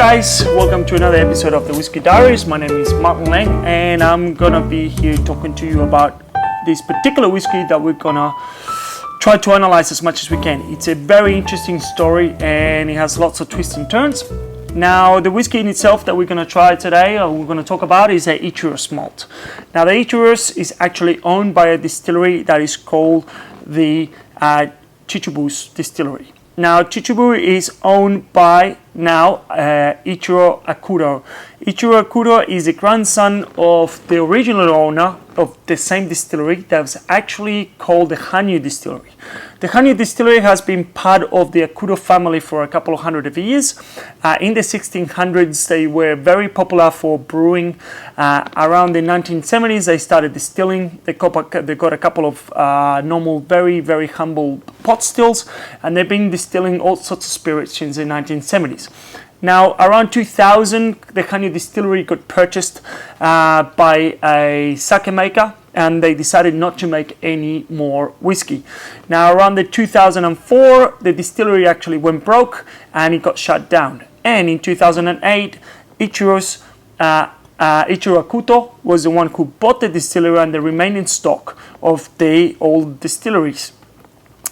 guys, welcome to another episode of the Whiskey Diaries. My name is Martin Lang and I'm gonna be here talking to you about this particular whiskey that we're gonna try to analyze as much as we can. It's a very interesting story and it has lots of twists and turns. Now, the whiskey in itself that we're gonna try today, or we're gonna talk about, is a Ichiros malt. Now, the Ichiros is actually owned by a distillery that is called the Ichiro Distillery. Now, Ichiro is owned by Ichiro Akuro. Ichiro Akuro is the grandson of the original owner of the same distillery that was actually called the Hanyu Distillery. The Hanyu Distillery has been part of the Akuro family for a couple of hundred of years. In the 1600s, they were very popular for brewing. Around the 1970s, they started distilling. They got a couple of normal, very, very humble pot stills, and they've been distilling all sorts of spirits since the 1970s. Now, around 2000, the Hanyu Distillery got purchased by a sake maker, and they decided not to make any more whiskey. Now, around the 2004, the distillery actually went broke, and it got shut down. And in 2008, Ichiro Akuto was the one who bought the distillery and the remaining stock of the old distilleries.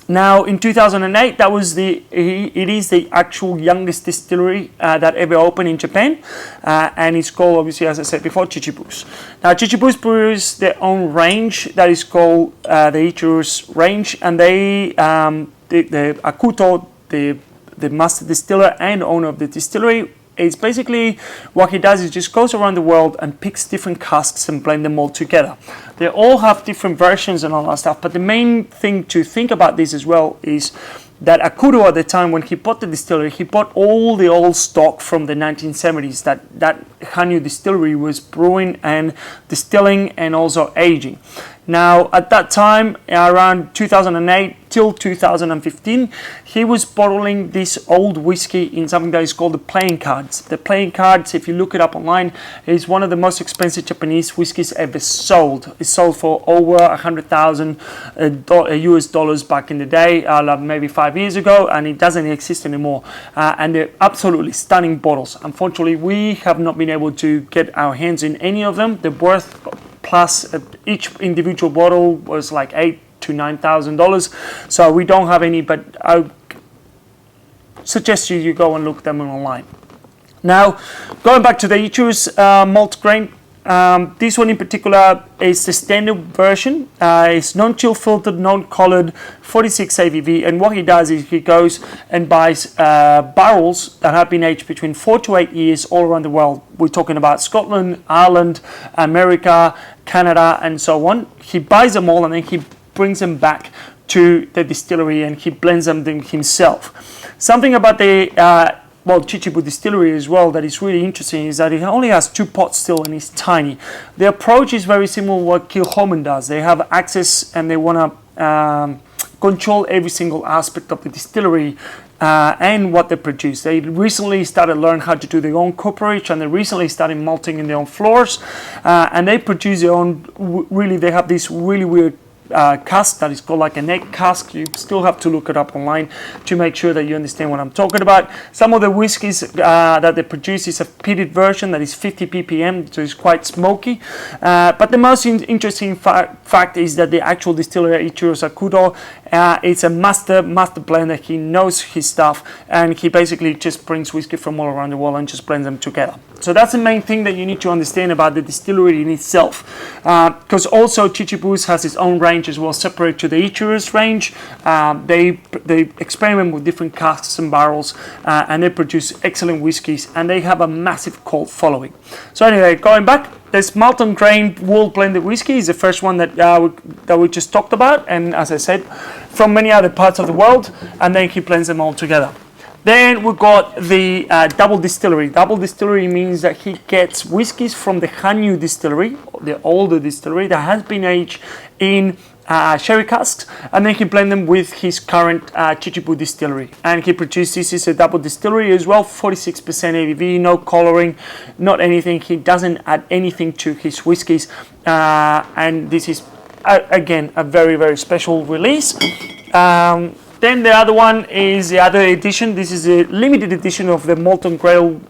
Now, in 2008, it is the actual youngest distillery that ever opened in Japan, and it's called, obviously, as I said before, Chichibus. Now, Chichibus brews their own range that is called the Ichiros range, and the Akuto, the master distiller and owner of the distillery, it's basically what he does is just goes around the world and picks different casks and blend them all together. They all have different versions and all that stuff, but the main thing to think about this as well is that Akuro, at the time when he bought the distillery, he bought all the old stock from the 1970s that Hanyu Distillery was brewing and distilling and also aging. Now, at that time, around 2008 till 2015, he was bottling this old whiskey in something that is called the playing cards. The playing cards, if you look it up online, is one of the most expensive Japanese whiskeys ever sold. It's sold for over $100,000 US dollars back in the day, maybe 5 years ago, and it doesn't exist anymore. And they're absolutely stunning bottles. Unfortunately, we have not been able to get our hands in any of them. They're worth plus each individual bottle was like $8,000 to $9,000, so we don't have any, but I suggest you go and look them online. Now, going back to the Ichiros malt grain, this one in particular is the standard version. It's non-chill filtered, non-coloured, 46 ABV, and what he does is he goes and buys barrels that have been aged between 4 to 8 years all around the world. We're talking about Scotland, Ireland, America, Canada, and so on. He buys them all and then he brings them back to the distillery and he blends them himself. Something about the Chichibu Distillery as well that is really interesting is that it only has 2 pots still and it's tiny. The approach is very similar to what Kilchoman does. They have access and they want to control every single aspect of the distillery and what they produce. They recently started learning how to do their own cooperage, and they recently started malting in their own floors, and they produce their own, really, they have this really weird cask that is called like an egg cask. You still have to look it up online to make sure that you understand what I'm talking about. Some of the whiskies that they produce is a peated version that is 50 ppm, so it's quite smoky. But the most interesting fact is that the actual distiller Ichiro Akuto is a master blender. He knows his stuff, and he basically just brings whiskey from all around the world and just blends them together. So that's the main thing that you need to understand about the distillery in itself, because also Chichibus has its own range as well, separate to the Ichiros range. They experiment with different casks and barrels, and they produce excellent whiskies, and they have a massive cult following. So anyway, going back, this Malt and Grain wool blended whiskey is the first one that we just talked about, and as I said, from many other parts of the world, and then he blends them all together. Then we got the double distillery. Double distillery means that he gets whiskies from the Hanyu Distillery, the older distillery that has been aged in sherry casks, and then he blend them with his current Chichibu distillery, and he produces, this is a double distillery as well, 46% ABV, no coloring, not anything. He doesn't add anything to his whiskies, and this is again a very, very special release. Then the other one is the other edition. This is a limited edition of the Malt and Grail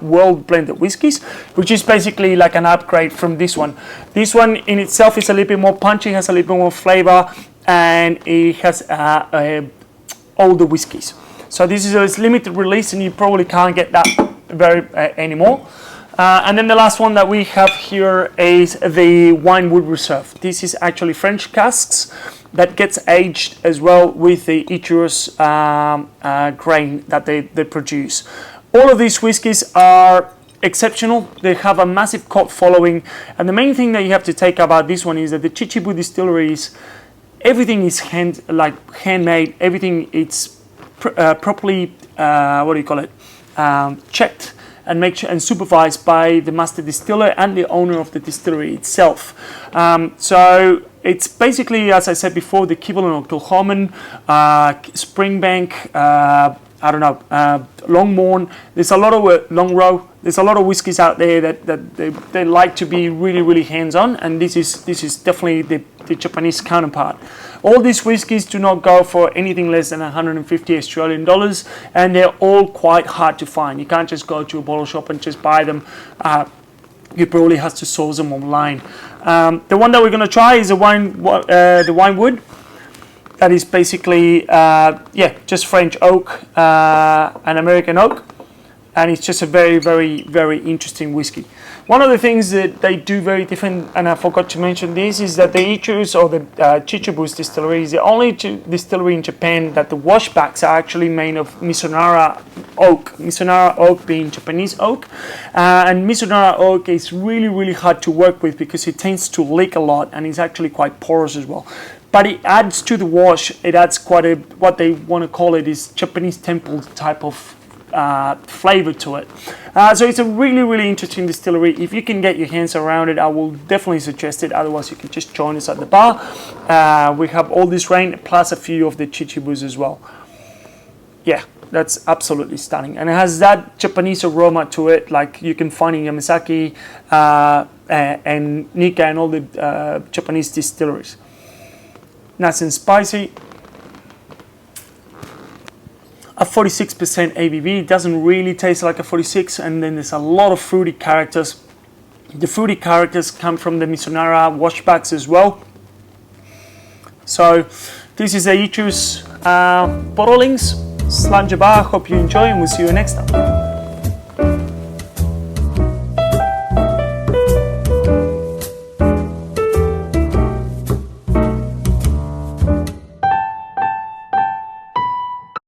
World Blended Whiskies, which is basically like an upgrade from this one. This one in itself is a little bit more punchy, has a little bit more flavor, and it has older whiskies. So this is a limited release, and you probably can't get that very anymore. And then the last one that we have here is the Winewood Reserve. This is actually French casks that gets aged as well with the Ichiros grain that they produce. All of these whiskies are exceptional. They have a massive cult following, and the main thing that you have to take about this one is that the Chichibu Distilleries, everything is handmade. Everything it's properly checked and and supervised by the master distiller and the owner of the distillery itself. So it's basically, as I said before, the Kibble and Kilchoman, Springbank, Longmorn. There's a lot of Long Row. There's a lot of whiskies out there that they like to be really, really hands-on, and this is definitely the Japanese counterpart. All these whiskies do not go for anything less than 150 Australian dollars, and they're all quite hard to find. You can't just go to a bottle shop and just buy them. You probably have to source them online. The one that we're going to try is the Winewood. That is basically, just French oak and American oak. And it's just a very, very, very interesting whiskey. One of the things that they do very different, and I forgot to mention this, is that the Ichiros or the Chichibu's distillery is the only distillery in Japan that the washbacks are actually made of Mizunara oak. Mizunara oak being Japanese oak. And Mizunara oak is really, really hard to work with because it tends to leak a lot, and it's actually quite porous as well. But it adds to the wash, it adds quite a, what they want to call it is Japanese temple type of flavor to it. So it's a really, really interesting distillery. If you can get your hands around it, I will definitely suggest it. Otherwise, you can just join us at the bar. We have all this rain plus a few of the Chichibus as well. Yeah, that's absolutely stunning. And it has that Japanese aroma to it, like you can find in Yamazaki and Nika and all the Japanese distilleries. Nice and spicy. A 46% ABV. It doesn't really taste like a 46, and then there's a lot of fruity characters. The fruity characters come from the Mizunara washbacks as well. So this is the Ichiros bottlings. Slanja bar. Hope you enjoy, and we'll see you next time.